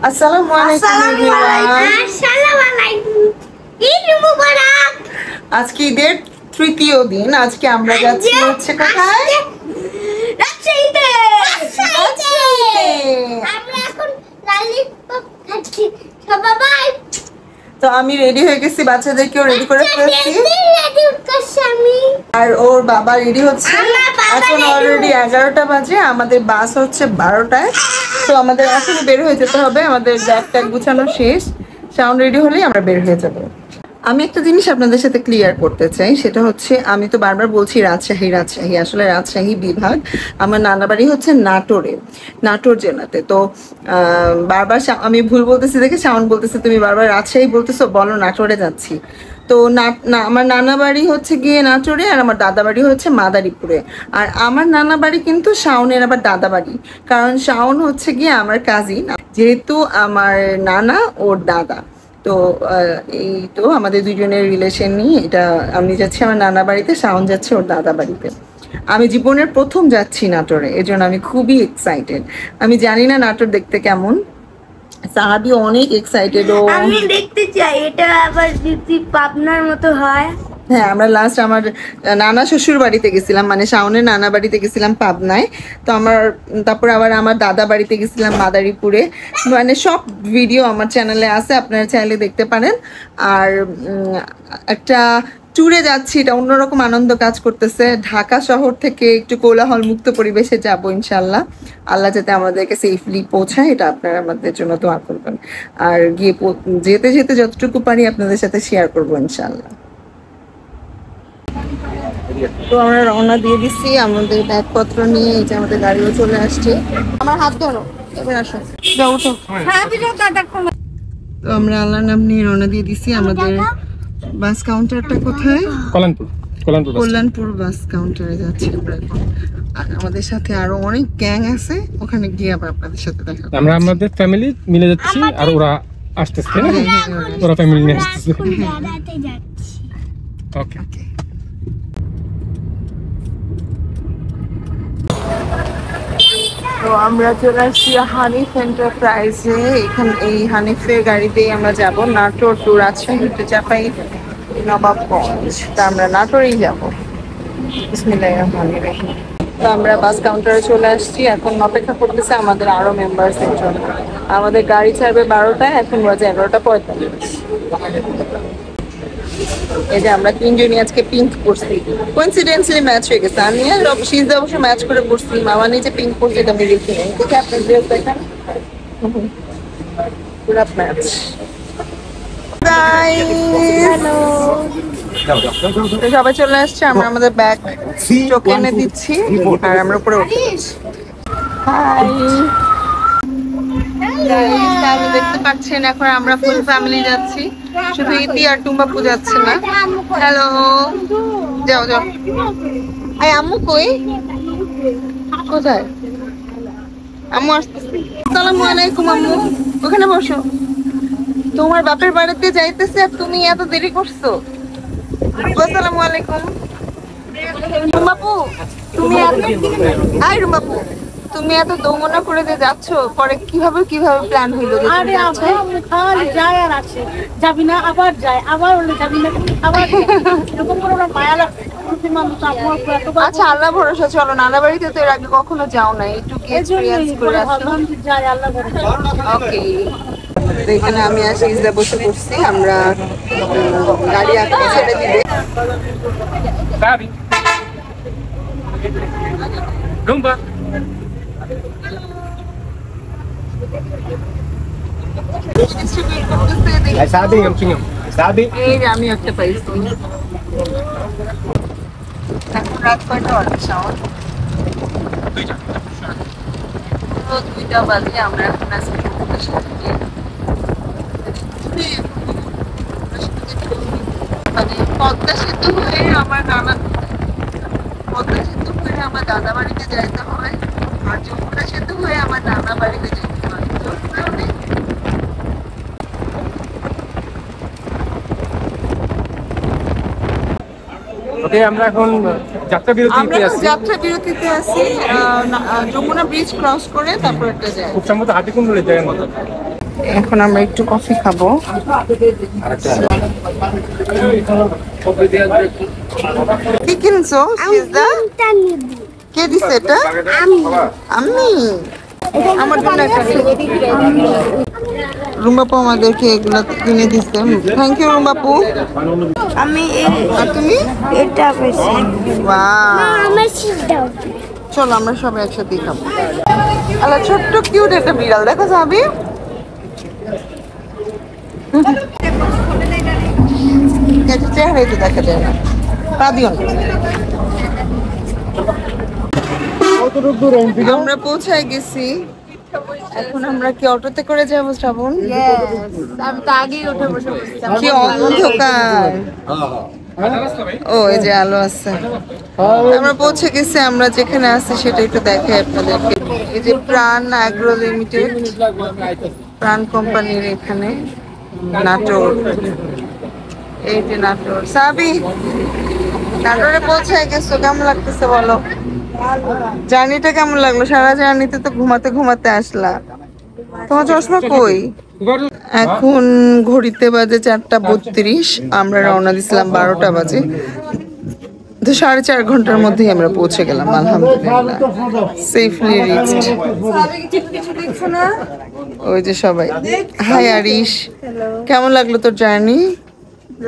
আসসালামু আলাইকুম। ঈদ মুবারক। আজকে ঈদের তৃতীয় দিন। আজকে আমরা যাচ্ছি হচ্ছে কোথায়? রাজশাহীতে। আমরা এখন ললিপপ খাচ্ছি। বাই। তো আমি রেডি হয়ে গেছি, বাচ্চাদেরকেও রেডি করে ফেলেছি। আর ওর বাবা রেডি হচ্ছে। এখন অলরেডি 11টা বাজে, আমাদের বাস হচ্ছে 12টায়। তো আমাদের এখন বের হয়ে যেতে হবে, আমাদের ব্যাগ ট্যাগ গুছানো শেষ। সাউন্ড রেডি হলেই আমরা বের হয়ে যাবো। আমি একটা জিনিস আপনাদের সাথে ক্লিয়ার করতে চাই, সেটা হচ্ছে আমি তো বারবার বলছি রাজশাহী, আসলে রাজশাহী বিভাগ। আমার নানা বাড়ি হচ্ছে নাটোর জেলাতে। তো বারবার আমি ভুল বলতেছি দেখে সাউন্ড বলতেছে তুমি বারবার রাজশাহী বলতেছো, বলো নাটোরে যাচ্ছি। তো আমার নানা বাড়ি হচ্ছে গিয়ে নাটোরে, আর আমার দাদা বাড়ি হচ্ছে মাদারীপুরে। আর আমার নানা বাড়ি কিন্তু শাওনের আবার দাদা বাড়ি, কারণ শাওন হচ্ছে গিয়ে আমার কাজিন, যেহেতু আমার নানা ওর দাদা। তো এই তো আমাদের দুজনের রিলেশন নিয়ে এটা। আমি যাচ্ছি আমার নানা বাড়িতে, শাওন যাচ্ছে ওর দাদা বাড়িতে। আমি জীবনের প্রথম যাচ্ছি নাটোরে, এজন্য আমি খুবই এক্সাইটেড। আমি জানি না নাটোর দেখতে কেমন, সাহাবি অনেক এক্সাইটেড। ও আমি দেখতে চাই এটা আবার যদি পাবনার মতো হয়। হ্যাঁ, আমরা লাস্ট আমার নানা শ্বশুর বাড়িতে গেছিলাম, মানে শাওনের নানা বাড়িতে গেছিলাম পাবনায়। তো তারপর আবার আমার দাদা বাড়িতে গেছিলাম মাদারীপুরে। মানে সব ভিডিও আমার চ্যানেলে আছে, আপনারা চাইলে দেখতে পারেন। আর একটা ট্যুরে যাচ্ছি, এটা অন্যরকম আনন্দ কাজ করতেছে। ঢাকা শহর থেকে একটু কোলাহল মুক্ত পরিবেশে যাব ইনশাল্লাহ। আল্লাহ যাতে আমাদেরকে সেফলি পৌঁছায়, এটা আপনারা আমাদের জন্য দোয়া করবেন। আর গিয়ে যেতে যেতে যতটুকু পারি আপনাদের সাথে শেয়ার করবো ইনশাল্লাহ। তো আমরা রওনা দিয়ে দিচ্ছি আমাদের ব্যাগপত্র নিয়ে। এই যে আমাদের গাড়িও চলে আসছে। আমার হাত ধরো, এবার আসো, যাও উঠো। তো আমরা আল্লাহর নাম নিয়ে রওনা দিয়ে দিচ্ছি। আমাদের বাস কাউন্টারটা কোথায়? কল্যাণপুর বাস কাউন্টারে যাচ্ছি আমরা এখন। আর আমাদের সাথে আরো অনেক গ্যাং আছে, ওখানে গিয়ে আবার আপনাদের সাথে দেখা। আমরা আমাদের ফ্যামিলি মিলে যাচ্ছি, আর ওরা আসতেছে, ওরা ফ্যামিলি নিয়ে আসতেছে। ওকে। তো আমরা চলে আসছি হানিফ এন্টারপ্রাইজে। এখানে এই হানিফের গাড়িতেই আমরা যাব নাটোর টু রাজশাহী টু চাপাই নবাবগঞ্জ। তা আমরা নাটোরেই যাব। বিসমিল্লাহির রহমানির রহিম। তো আমরা বাস কাউন্টারে চলে আসছি, এখন অপেক্ষা করতেছে আমাদের আরো মেম্বারসের জন্য। আমাদের গাড়ি ছাড়বে 12টায়, এখন বাজে 11:45। এই যে আমরা তিনজনই আজকে পিঙ্ক পরছি, কোইন্সিডেন্টালি ম্যাচ হয়ে গেছে। আমি আর শীত অবশ্য ম্যাচ করে পরছি, মামা নিজে পিঙ্ক পরছে, এটা আমি দেখি নাই। ঠিক আছে, আপনার ড্রেস দেখেন, পুরো ম্যাচ। সবাই চলে আসছে, আমরা আমাদের ব্যাগ চোখে এনে দিচ্ছি আর আমরা উপরে উঠে যাচ্ছি। হাই, আমি দেখতে পাচ্ছেন এখন আমরা ফুল ফ্যামিলি যাচ্ছি, শুধু ইতি আর টুম্বাপু যাচ্ছে না। হ্যালো, যাও যাও। আই আম্মু কই? কোথায় আম্মু? আসতেছে। আসসালামু আলাইকুম আম্মু, ওখানে বসো। তোমার বাপের বাড়িতে যাইতেছে আর তুমি এত দেরি করছো। আসসালামু আলাইকুম। টুম্বাপু তুমি রুম্বাপু তুমি এত দৌমনা করে যে যাচ্ছ, পরে কিভাবে প্ল্যান হইলো? আরে খালি যায় আর আসে, যাবি না আবার যায়, আবার বলে যাবি না আবার এরকম করে মায়া লাগছে। আচ্ছা, আল্লাহ ভরসা, চলো। নানা বাড়িতে তো এর আগে কখনো যাও না, একটু এক্সপেরিয়েন্স করে আসো। ওকে। এখানে আমি আর সিজদা বসে পড়ছি, আমরা গাড়ি আগে ছেড়ে দিবে। আমি একটা পাইছি। এখন রাত কয়টা বাজে শাওন? 2টা বাজে। আমরা এখন আজকে মানে পদ্মা সেতু হয়ে আমার দাদা বাড়িতে যাইতে হয়, আর যমুনা সেতু হয়ে আমার নানা বাড়িতে যেতে হয়। ওকে, আমরা এখন যাত্রা বিরতিতে আছি। যমুনা ব্রিজ ক্রস করে তারপর একটা যায়। খুব সম্ভবত হাতিকুন্ডলের জায়গার মতো। এখন আমরা একটু কফি খাবো। কি কিনছো সিজদা? কে দিছে এটা? আমি আমার জন্য একটা রুম্বাপু আমাদেরকে এগুলো কিনে দিচ্ছে। থ্যাংক ইউ রুম্বাপু। আমি আর তুমি? এটা পেয়েছি। আমার সিট দাও। চলো আমরা সবাই একসাথেই খাবো। আল্লাহ ছোট্ট কিউট একটা বিড়াল দেখো যাবি। চেহারাই তো দেখা যায় না। কাঁদিও না। আমরা পৌঁছায় গেছি। এখন আমরা কি অটোতে করে যাবো শ্রাবণ? আমি তো আগেই উঠে বসে বসেছিলাম। কি অন্ধকার। ও এই যে আলো আছে। আমরা পৌঁছে গেছি। আমরা যেখানে আছি সেটা একটু দেখাই আপনাদেরকে। এই যে প্রাণ অ্যাগ্রো লিমিটেড, প্রাণ কোম্পানির এখানে নাটোর। এই যে নাটোর। সাবি নাটোরে পৌঁছায় গেছো, কেমন লাগতেছে বলো? জার্নিটা কেমন লাগলো? সারা জার্নিতে তো ঘুমাতে ঘুমাতে আসলা। তোমার চশমা কই? এখন ঘড়িতে বাজে 4:32। আমরা রওনা দিছিলাম 12টা বাজে। তো 4.5 ঘন্টার মধ্যেই আমরা পৌঁছে গেলাম আলহামদুলিল্লাহ। Safely reached. ওই যে সবাই। হাই আরিশ, কেমন লাগলো তোর জার্নি?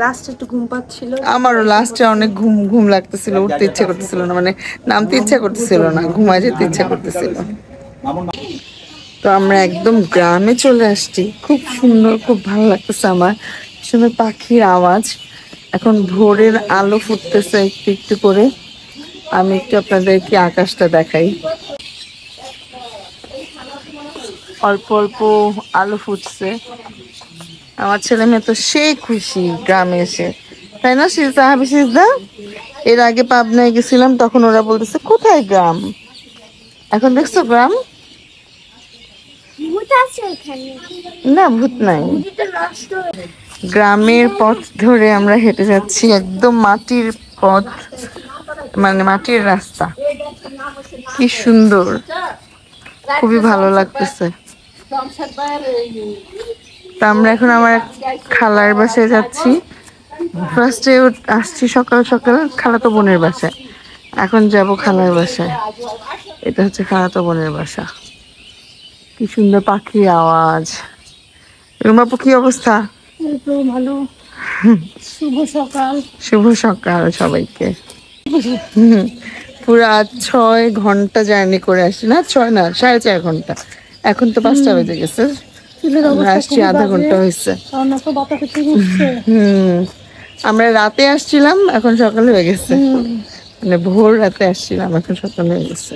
লাস্ট একটু ঘুম পাচ্ছিল। আমারও লাস্টে অনেক ঘুম ঘুম লাগতেছিল, উঠতে ইচ্ছা করতেছিল না, মানে নামতে ইচ্ছা করতেছিল না, ঘুমায় যেতে ইচ্ছা করতেছিল। তো আমরা একদম গ্রামে চলে আসছি। খুব সুন্দর, খুব ভালো লাগতেছে আমার। সুন্দর পাখির আওয়াজ। এখন ভোরের আলো ফুটতেছে একটু একটু করে। আমি একটু আপনাদেরকে আকাশটা দেখাই। অল্প অল্প আলো ফুটছে। আমার ছেলে মেয়ে তো সেই খুশি গ্রামে এসে, তাই না সিজদা? হাবি সিজদা, এর আগে পাবনায় গেছিলাম, তখন ওরা বলতেছে কোথায় গ্রাম। এখন দেখছো গ্রাম? ভূত আছে এখানে। না ভূত নাই। ভূতটা নষ্ট। গ্রামের পথ ধরে আমরা হেঁটে যাচ্ছি, একদম মাটির পথ, মানে মাটির রাস্তা। কি সুন্দর, খুবই ভালো লাগতেছে। তা আমরা এখন আমার খালার বাসায় যাচ্ছি। ফার্স্টে আসছি সকাল সকাল খালাতো বোনের বাসায়, এখন যাব খালার বাসায়। এটা হচ্ছে খালাতো বোনের বাসা। কি সুন্দর পাখির আওয়াজ। রুমাপু কি অবস্থা? তো ভালো। শুভ সকাল। শুভ সকাল সবাইকে। পুরা 6 ঘন্টা জার্নি করে আসছি। না 6 না, 4.5 ঘন্টা। এখন তো 5টা বেজে গেছে। আমরা আসছি আধা ঘন্টা হয়েছে। আমরা রাতে আসছিলাম, এখন সকাল হয়ে গেছে। মানে ভোর রাতে আসছিলাম, এখন সকাল হয়ে গেছে।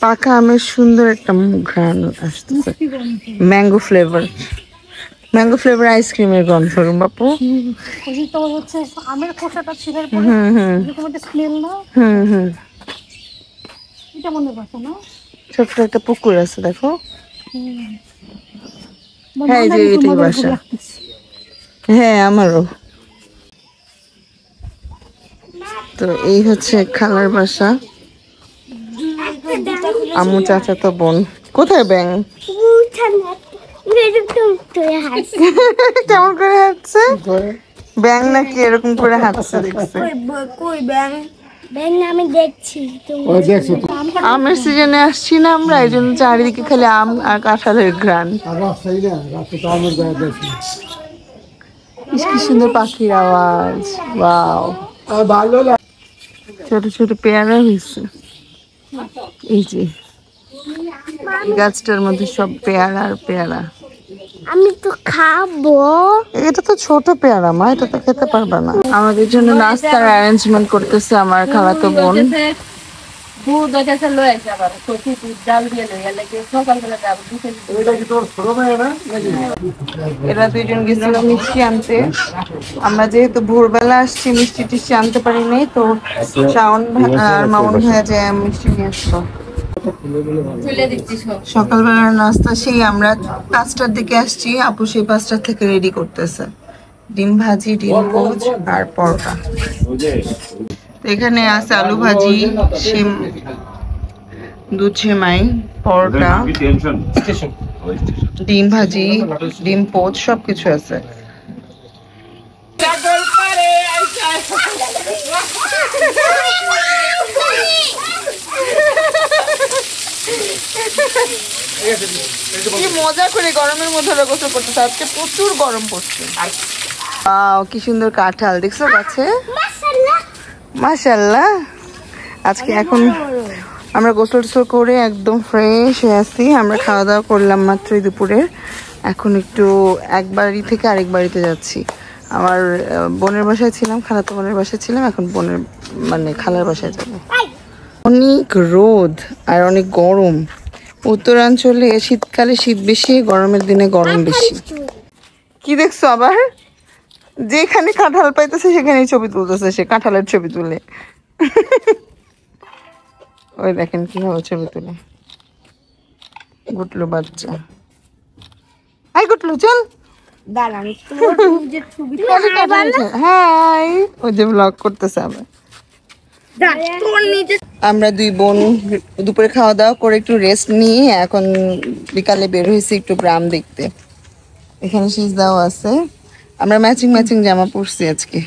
পাকা আমের সুন্দর একটা ঘ্রাণ আসতেছে। ম্যাঙ্গো ফ্লেভার, ম্যাঙ্গো ফ্লেভার আইসক্রিমের গন্ধ। বাপু হচ্ছে আমের খোসাটা ছিঁড়ার পরে এরকম একটা স্মেল না? এটা মনে পড়ছে না? ছোট্ট একটা পুকুর আছে দেখো। হ্যাঁ, এই যে এটাই বাসা। হ্যাঁ আমারও। তো এই হচ্ছে খালার বাসা। আম্মু চাচাতো বোন। কোথায় ব্যাং? কেমন করে হাঁটছে ব্যাং? নাকি এরকম করে হাঁটছে দেখছে? কই ব্যাং? ব্যাং আমি দেখছি। আমের সিজনে আসছি না আমরা, এই জন্য চারিদিকে খালি আম আর কাঁঠালের ঘ্রাণ। কি সুন্দর পাখির আওয়াজ। ওয়াও, ছোট ছোট পেয়ারা হয়েছে। এই যে এই গাছটার মধ্যে সব পেয়ারা আর পেয়ারা। আমি তো খাবো। এটা তো ছোট পেয়ারা মা, এটা তো খেতে পারবে না। আমাদের জন্য নাস্তার অ্যারেঞ্জমেন্ট করতেছে আমার খালাতো বোন। এরা দুইজন গেছিল মিষ্টি আনতে। আমরা যেহেতু ভোরবেলা আসছি, মিষ্টি টিষ্টি আনতে পারি নাই, তো শাওন আর মামুন ভাইয়া যে মিষ্টি নিয়ে আসলো। সকালবেলার নাস্তা সেই আমরা 5টার দিকে আসছি, আপু সেই 5টা থেকে রেডি করতেছে। ডিম ভাজি, ডিম পোচ আর পরোটা। এখানে আছে আলু ভাজি, দুধ সেমাই, পরোটা, ডিম ভাজি, ডিম পোচ সবকিছু আছে। কি মজা করে গরমের মধ্যে গোসল করতেছে, আজকে প্রচুর গরম পড়ছে। কি সুন্দর কাঁঠাল দেখছো গাছে, মাশাআল্লাহ। আজকে এখন আমরা গোসল টোসল করে একদম ফ্রেশ হয়ে আছি। আমরা খাওয়া দাওয়া করলাম মাত্রই দুপুরের। এখন একটু এক বাড়ি থেকে আরেক বাড়িতে যাচ্ছি। আমার বোনের বাসায় ছিলাম, খালাতো বোনের বাসায় ছিলাম, এখন বোনের মানে খালার বাসায় যাবো। অনেক রোদ আর অনেক গরম। উত্তরাঞ্চলে শীতকালে শীত বেশি, গরমের দিনে গরম বেশি। কি দেখছো আবার? যেখানে কাঁঠাল পাইতেছে সেখানেই ছবি তুলতেছে সে, কাঁঠালের ছবি তুলে। ওই দেখেন কিভাবে ছবি তুলে। গুটলু বাচ্চা, হাই গুটলু চল। হাই, ওই যে ব্লগ করতেছে আবার। আমরা দুই বোন দুপুরে খাওয়া দাওয়া করে একটু রেস্ট নিয়ে এখন বিকালে বের হয়েছি একটু গ্রাম দেখতে। এখানে সিজদাও আছে। আমরা ম্যাচিং ম্যাচিং জামা পরছি আজকে।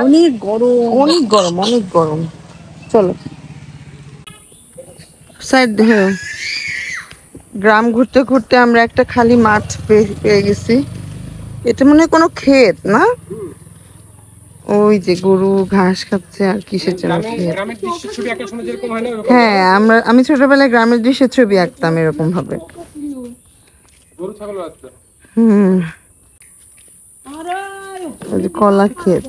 অনেক গরম, অনেক গরম, অনেক গরম। চলো সাইড দেখো। গ্রাম ঘুরতে ঘুরতে আমরা একটা খালি মাঠ পেয়ে গেছি। এটা মনে হয় কোনো ক্ষেত না? ওই যে গরু ঘাস খাচ্ছে আর কিসের জন্য ক্ষেত। হ্যাঁ, আমি ছোটবেলায় গ্রামের দৃশ্যের ছবি আঁকতাম এরকম ভাবে। ওই যে কলা ক্ষেত।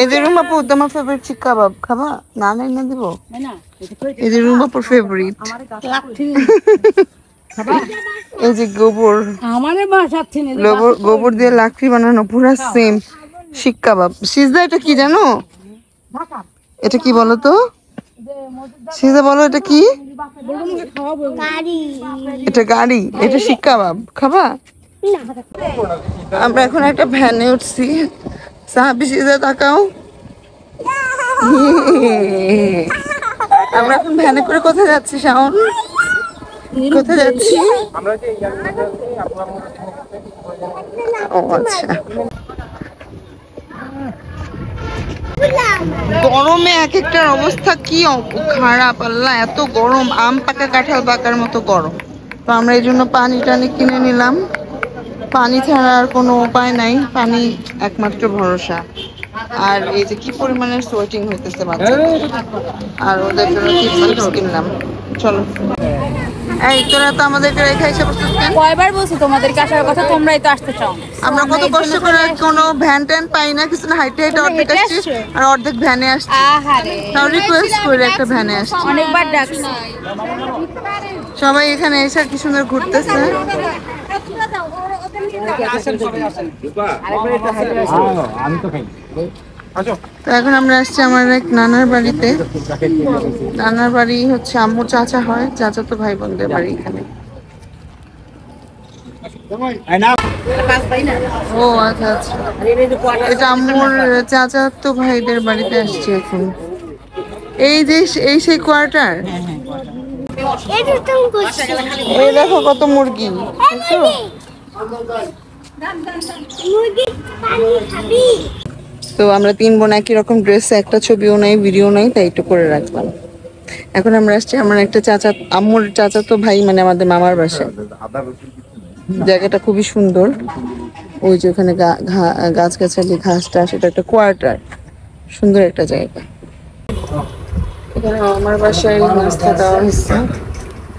এই যে রুম আপু, তোমার ফেভারিট চিক কাবাব খাবা? না নাই না দিব। এই যে রুম আপুর ফেভারিট। এই যে গোবর, গোবর দিয়ে লাকড়ি বানানো পুরা সেম শিক কাবাব। সিজদা এটা কি জানো? এটা কি বলো তো? সিজদা বলো এটা কি? এটা গাড়ি, এটা শিক কাবাব। খাবা? আমরা এখন একটা ভ্যানে উঠছি। সাহাবি সিজদা তাকাও। আমরা এখন ভ্যানে করে কোথায় যাচ্ছি শাওন? কোথায় যাচ্ছি? ও আচ্ছা। গরমে এক একটার অবস্থা কি খারাপ, আল্লাহ এত গরম। আম পাকা কাঁঠাল পাকার মতো গরম। তো আমরা এই জন্য পানি টানি কিনে নিলাম। পানি ছাড়া আর কোনো উপায় নাই, পানি একমাত্র ভরসা। আর এই যে কি পরিমাণের সোয়েটিং হইতেছে বাচ্চাদের, আর ওদের জন্য চিপস কিনলাম। চলো। এই তোরা তো আমাদেরকে রেখে এসে বসছিস কেন? কয়বার বলছি তোমাদেরকে আসার কথা, তোমরাই তো আসতে চাও। আমরা কত কষ্ট করে কোনো ভ্যান ট্যান পাই না, কিছু না, হাইটে হাইটে অর্ধেক আসছি আর অর্ধেক ভ্যানে আসছি। তাও রিকোয়েস্ট করে একটা ভ্যানে আসছি। অনেকবার ডাকছি। সবাই এখানে এসে কি সুন্দর ঘুরতেছে। তো এখন আমরা আসছি আমার এক নানার বাড়িতে। নানার বাড়ি হচ্ছে আম্মুর চাচা হয়, চাচা তো ভাই বোনদের বাড়ি এখানে। ও আচ্ছা আচ্ছা, এটা আম্মুর চাচা তো ভাইদের বাড়িতে আসছি এখন। এই যে এই সেই কোয়ার্টার। এই দেখো কত মুরগি। তো আমরা তিন বোন একই রকম ড্রেসে, একটা ছবিও নাই ভিডিও নাই, তাই একটু করে রাখলাম। এখন আমরা আসছি আমার একটা চাচা, আম্মুর চাচা তো ভাই মানে আমাদের মামার বাসায়। জায়গাটা খুবই সুন্দর। ওই যে ওখানে গাছগাছালি ঘাসটা, সেটা একটা কোয়ার্টার, সুন্দর একটা জায়গা। এখানে আমার বাসায় নাস্তা দেওয়া হচ্ছে।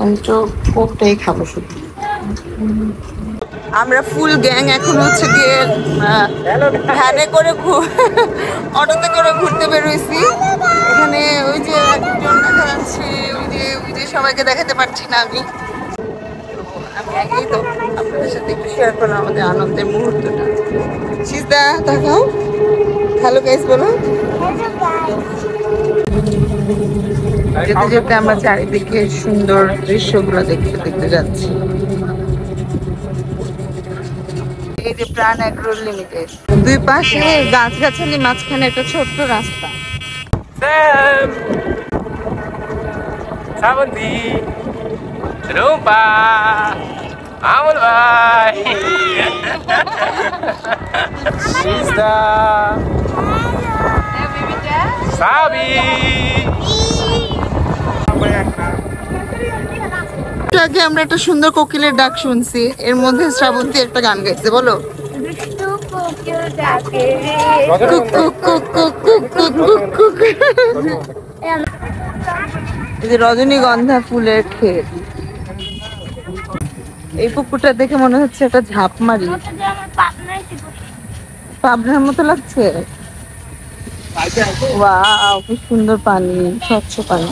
আমি তো কোকটাই খাবো শুধু। আমরা ফুল গ্যাং এখন হচ্ছে গিয়ে ভ্যানে করে অটোতে করে ঘুরতে বেরোইছি। এখানে ওই যে একজন দেখা যাচ্ছে, ওই যে সবাইকে দেখাতে পারছি না আমি আগেই তো আপনাদের সাথে একটু শেয়ার করলাম আমাদের আনন্দের মুহূর্তটা। সিজদা দেখাও, হ্যালো গাইস বলো। যেতে যেতে আমরা চারিদিকে সুন্দর দৃশ্যগুলো দেখতে দেখতে যাচ্ছি। এই যে প্রাণ এগ্রো লিমিটেড, দুই পাশে গাছগাছালি, মাঝখানে একটা ছোট্ট রাস্তা। Sam, Savanti, Rumpa, Amul Bhai, Shista, Sabi. আগে আমরা একটা সুন্দর কোকিলের ডাক শুনছি, এর মধ্যে শ্রাবন্তী একটা গান গাইছে, বলো। Cook cook cook cook cook cook cook cook. এই যে রজনীগন্ধা ফুলের ক্ষেত, এই পুকুরটা দেখে মনে হচ্ছে একটা ঝাঁপমারি, পাবনার মতো লাগছে। ওয়াও, খুব সুন্দর পানি, স্বচ্ছ পানি।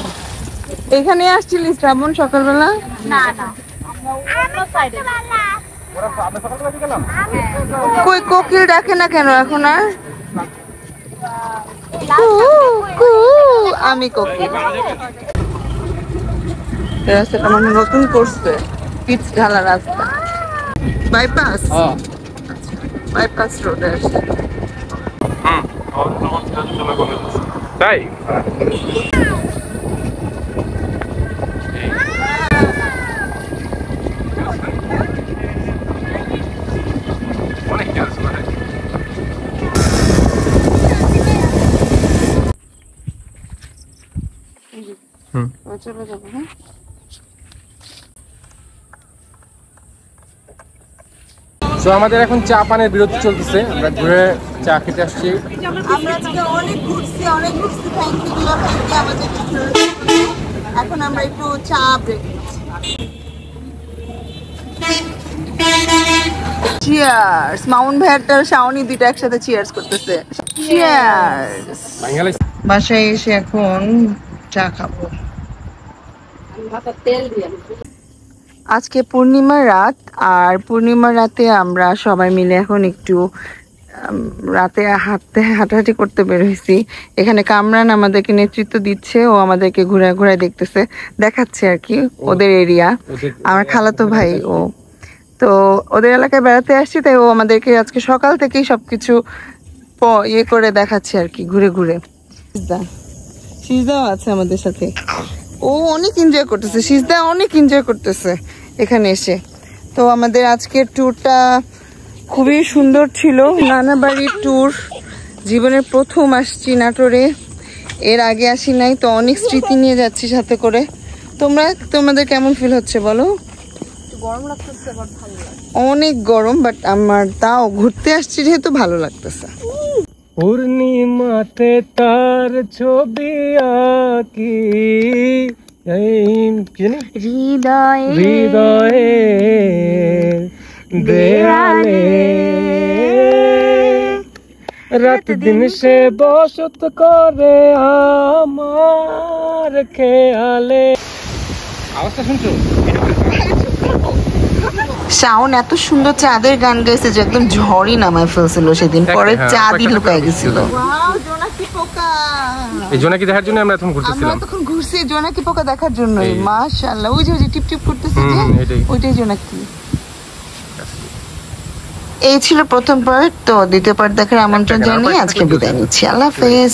এখানে আসছিলি শ্রাবণ সকালবেলা? না না, অন্য সাইডে। কই কোকিল ডাকে না কেন এখন আর? কু, আমি কোকিল। রাস্তাটা মানে নতুন করছে, পিচ ঢালা রাস্তা, বাইপাস, বাইপাস রোডে আসছে। তাই চলে যাবো। হ্যাঁ, তো আমাদের এখন চা পানের বিরতি চলতেছে, আমরা ঘুরে চা খেতে আসছি। আমরা আজকে অনেক ঘুরছি, থ্যাংক ইউ দুলাভাইকে আমাদের সাথে। এখন আমরা একটু চা ব্রেক নিচ্ছি। চিয়ার্স। মাউন্ট ভাইয়ারটার শাওনি দুইটা একসাথে চিয়ার্স করতেছে। চিয়ার্স। বাসায় এসে এখন চা খাবো। আজকে পূর্ণিমার রাত, আর পূর্ণিমার রাতে আমরা সবাই মিলে এখন একটু রাতে হাঁটাহাঁটি করতে বের হয়েছি। এখানে কামরান আমাদেরকে নেতৃত্ব দিচ্ছে, ও আমাদেরকে ঘুরে ঘুরে দেখতেছে, দেখাচ্ছে আর কি ওদের এরিয়া। আমার খালাতো ভাই ও, তো ওদের এলাকায় বেড়াতে আসছি, তাই ও আমাদেরকে আজকে সকাল থেকেই সবকিছু ইয়ে করে দেখাচ্ছে আর কি, ঘুরে ঘুরে। সিজদাও আছে আমাদের সাথে, ও অনেক এনজয় করতেছে, সিজদা অনেক এনজয় করতেছে এখানে এসে। তো আমাদের আজকের ট্যুরটা খুবই সুন্দর ছিল, নানা বাড়ির ট্যুর। জীবনের প্রথম আসছি নাটোরে, এর আগে আসি নাই, তো অনেক স্মৃতি নিয়ে যাচ্ছি সাথে করে। তোমাদের কেমন ফিল হচ্ছে বলো? গরম লাগতেছে, বাট ভালো লাগে। অনেক গরম, বাট আমার তাও ঘুরতে আসছি যেহেতু ভালো লাগতেছে। পূর্ণিমাতে তার ছবি আঁকি হৃদয়ে দেয়ালে, রাত দিন সে বসত করে আমার খেয়ালে। আওয়াজটা শুনছো? শাওন এত সুন্দর চাঁদের গান গাইছে যে একদম ঝড়ই নামায় ফেলছিল সেদিন, পরে চাঁদই লুকায় গেছিল। এই জোনাকি দেখার জন্য আমরা এখন আমরা ঘুরতেছিলাম। তখন ঘুরছি জোনাকি পোকা দেখার জন্যই। মাশাআল্লাহ, ওই যে টিপ টিপ করতেছে যে, ওইটাই জোনাকি। এই ছিল প্রথম পার্ট, তো দ্বিতীয় পার্ট দেখার আমন্ত্রণ জানিয়ে আজকে বিদায় নিচ্ছি। আল্লাহ হাফেজ।